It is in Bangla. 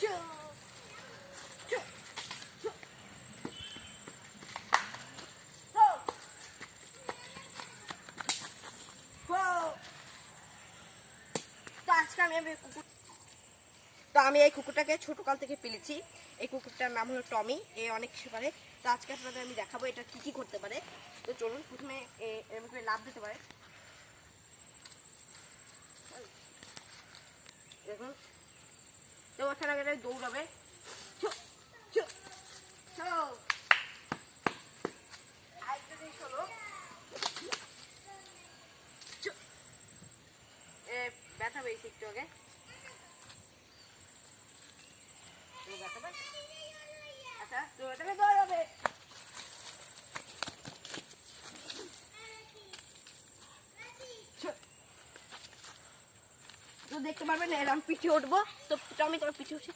তো আমি এই কুকুরটাকে ছোটকাল থেকে পেলেছি। এই কুকুরটার নাম হলো টমি। এ অনেক কিছু পারে। তো আজকে আপনাদের আমি দেখাবো এটা কি কি করতে পারে। তো চলুন, প্রথমে এরকম করে লাফ দিতে পারে। দেখুন, তো ওখানে আগে দৌড়াবে। ব্যথা পেয়েছি একটু আগে। আচ্ছা, তো এটাকে দৌড়াবে। তো দেখতে পারবেন এরকম পিঠে উঠবো। তো আমি তোমার পিঠে উঠছি।